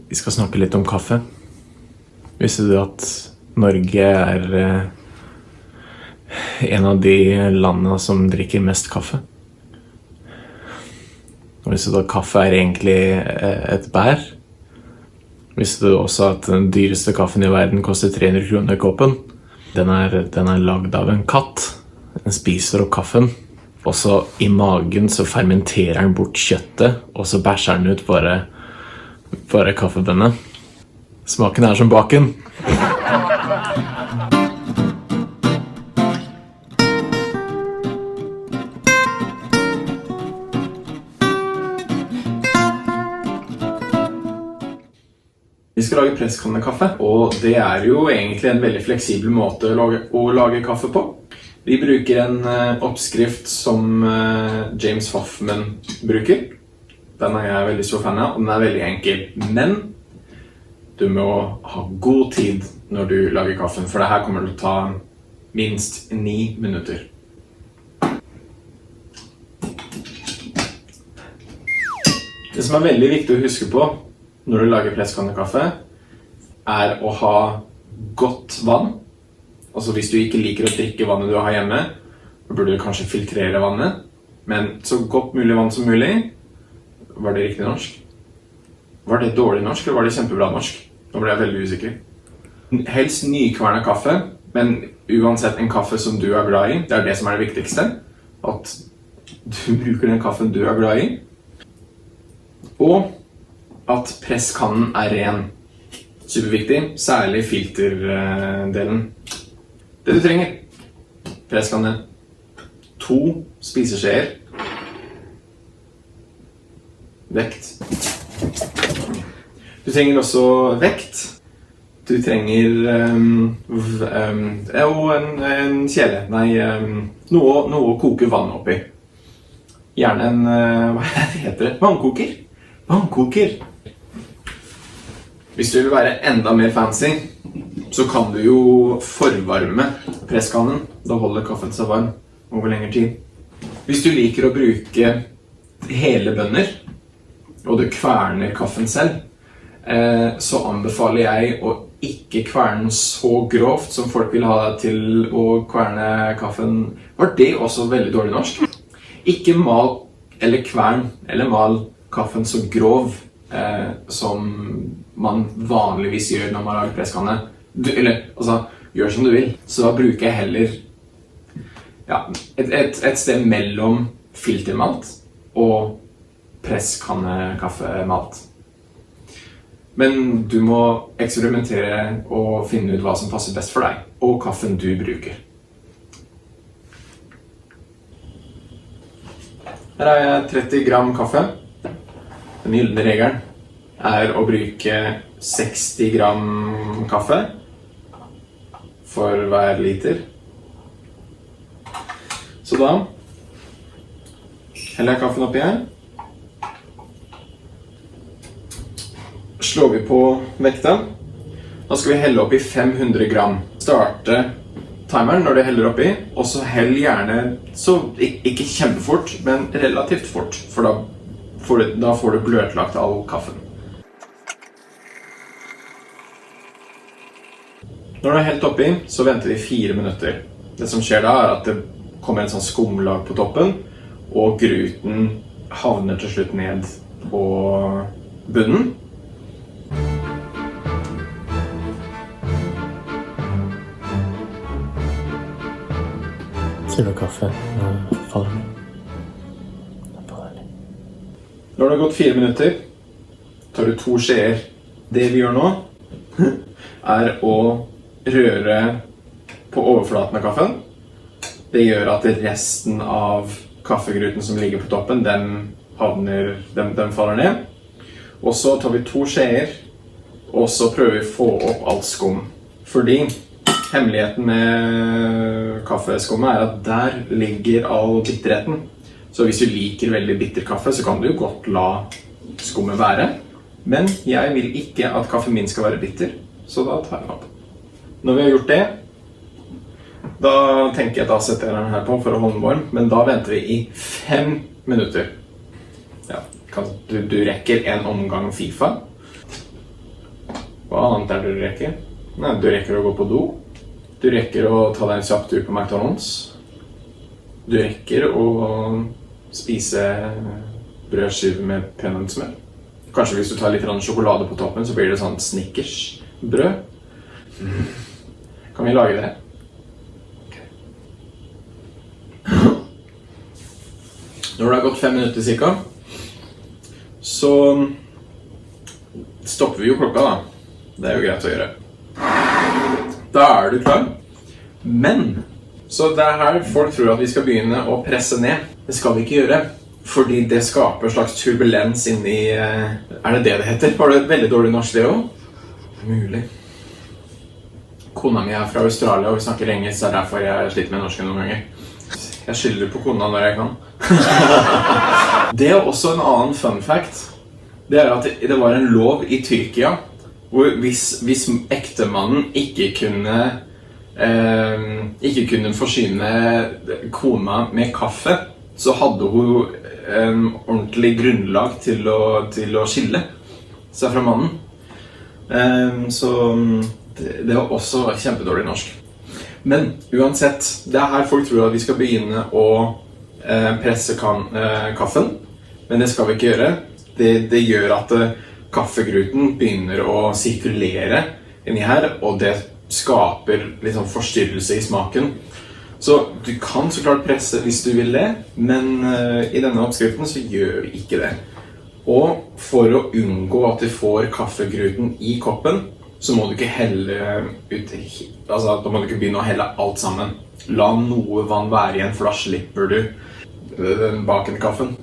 Vi skal snakke litt om kaffe. Visste du at Norge er en av de landene som drikker mest kaffe? Og visste du at kaffe er egentlig et bær? Visste du også at den dyreste kaffen i verden koster 300 kroner koppen? Den er lagd av en katt. Den spiser opp kaffen. Og så i magen så fermenterer den bort kjøttet, og så bæsjer den ut bare kaffebønne. Smaken er som baken. Vi skal lage presskannekaffe, og det er jo egentlig en veldig fleksibel måte å lage kaffe på. Vi bruker en oppskrift som James Hoffmann bruker. Den er jeg veldig stor fan av, og den er veldig enkel. Men du må ha god tid når du lager kaffen, for det her kommer til å ta minst 9 minutter. Det som er veldig viktig å huske på når du lager presskannekaffe, er å ha godt vann. Altså hvis du ikke liker å drikke vannet du har hjemme, så burde du kanskje filtrere vannet. Men så godt mulig vann som mulig. Var det riktig norsk? Var det dårlig norsk, eller var det kjempebra norsk? Nå ble jeg veldig usikker. Helst nykvernet kaffe, men uansett en kaffe som du er glad i. Det er det som er det viktigste. At du bruker den kaffen du er glad i. Og at presskannen er ren. Superviktig, særlig filterdelen. Det du trenger: presskanne, 2 spiseskjeer, vekt. Du trenger også vekt. Du trenger en kjele. Noe å koke vann oppi. Gjerne en, hva heter det? Vannkoker. Hvis du vil være enda mer fancy, så kan du jo forvarme presskannen. Da holder kaffen seg varm over lengre tid. Hvis du liker å bruke hele bønner, og du kverner kaffen selv, så anbefaler jeg å ikke kverne så grovt som folk vil ha deg til å kverne kaffen. Var det også veldig dårlig norsk? Ikke mal eller kvern eller mal kaffen så grov som man vanligvis gjør når man lager presskanne. Gjør som du vil. Så da bruker jeg heller et sted mellom filtermalt og presskannekaffemalt. Men du må eksperimentere og finne ut hva som passer best for deg, og kaffen du bruker. Her har jeg 30 gram kaffe. Den gylne regelen er å bruke 60 gram kaffe for hver liter. Så da heller jeg kaffen oppi her. Slår vi på vekta. Da skal vi helle oppi 500 gram. Starte timeren når du heller oppi, og så hell gjerne, så ikke kjempefort, men relativt fort, for da får du bløtlagt all kaffen. Når du har helt oppi, så venter vi 4 minutter. Det som skjer da er at det kommer en sånn skumlag på toppen, og gruten havner til slutt ned på bunnen. Ser du kaffe faller ned? Når det har gått 4 minutter, tar du 2 skjeer. Det vi gjør nå, er å røre på overflaten av kaffen. Det gjør at resten av kaffegruten som ligger på toppen, den faller ned. Og så tar vi 2 skjeer, og så prøver vi å få opp alt skum. Fordi hemmeligheten med kaffeskummet er at der ligger all bitterheten. Så hvis du liker veldig bitter kaffe, så kan du jo godt la skummet være. Men jeg vil ikke at kaffen min skal være bitter, så da tar jeg den opp. Når vi har gjort det, da tenker jeg at da setter jeg den her på for å holde den varm, men da venter vi i 5 minutter. Ja, du rekker en omgang FIFA. Hva annet er det du rekker? Nei, du rekker å gå på do. Du rekker å ta deg en kjapp tur på McDonald's. Du rekker å spise brødskive med peanøttsmør. Kanskje hvis du tar litt sjokolade på toppen, så blir det sånn Snickers-brød. Kan vi lage det? Okay. Når det har gått 5 minutter cirka, så stopper vi jo klokka da. Det er jo greit å gjøre. Da er du klar. Men, så det er her folk tror at vi skal begynne å presse ned. Det skal vi ikke gjøre. Fordi det skaper slags turbulens inni... Er det det heter? Var det et veldig dårlig norsk det også? Mulig. Kona mi er fra Australia, og vi snakker engelsk, så er derfor jeg sliter med norsken noen ganger. Jeg skylder på kona når jeg kan. Det er også en annen fun fact. Det er at det var en lov i Tyrkia, hvor hvis ektemannen ikke kunne forsyne kona med kaffe, så hadde hun ordentlig grunnlag til å skille seg fra mannen. Så det var også kjempedårlig norsk. Men uansett, det er her folk tror at vi skal begynne å presse kaffen, men det skal vi ikke gjøre. Det gjør at kaffegruten begynner å sirkulere inni her, og det skaper litt sånn forstyrrelse i smaken. Så du kan så klart presse hvis du vil det, men i denne oppskriften så gjør vi ikke det. Og for å unngå at du får kaffegruten i koppen, så må du ikke helle ut, altså da må du ikke begynne å helle alt sammen. La noe vann være igjen, for da slipper du den bakende kaffen.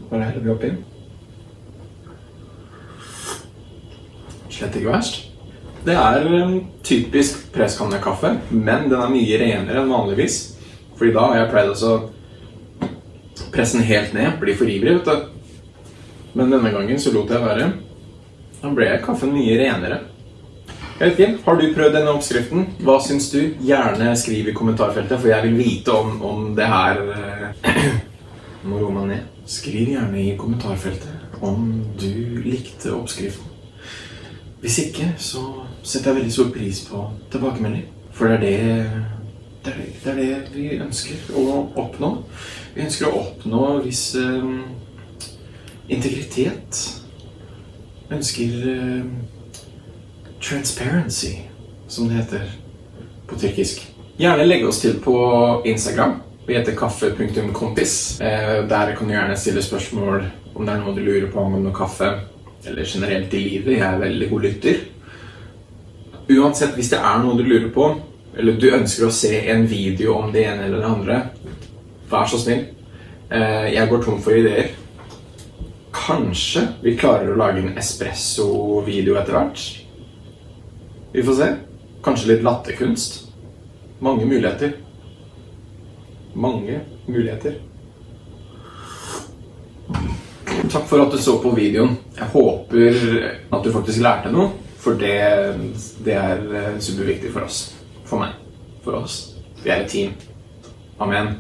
Bare heller vi oppi. Slett ikke verst. Det er typisk presskannekaffe, men den er mye renere enn vanligvis. Fordi da har jeg pleid å presse den helt ned, blir for ivrig, vet du. Men denne gangen så lot jeg være. Da ble kaffen mye renere. Jeg vet ikke, har du prøvd denne oppskriften? Hva syns du? Gjerne skriv i kommentarfeltet, for jeg vil vite om det her... Nå roer man ned. Skriv gjerne i kommentarfeltet om du likte oppskriften. Hvis ikke, så setter jeg veldig stor pris på tilbakemelding. For det er det vi ønsker å oppnå. Vi ønsker å oppnå viss integritet. Vi ønsker transparency, som det heter på tyrkisk. Gjerne legg oss til på Instagram. Vi heter kaffe.kompis. Der kan du gjerne stille spørsmål om det er noe du lurer på om noe kaffe, eller generelt i livet. Jeg er veldig god lytter. Uansett, hvis det er noe du lurer på, eller du ønsker å se en video om det ene eller det andre, vær så snill. Jeg går tom for ideer. Kanskje vi klarer å lage en espresso-video etter hvert. Vi får se. Kanskje litt latterkunst. Mange muligheter. Mange muligheter. Takk for at du så på videoen. Jeg håper at du faktisk lærte noe, for det er superviktig for oss. For meg. For oss. Vi er et team. Amen.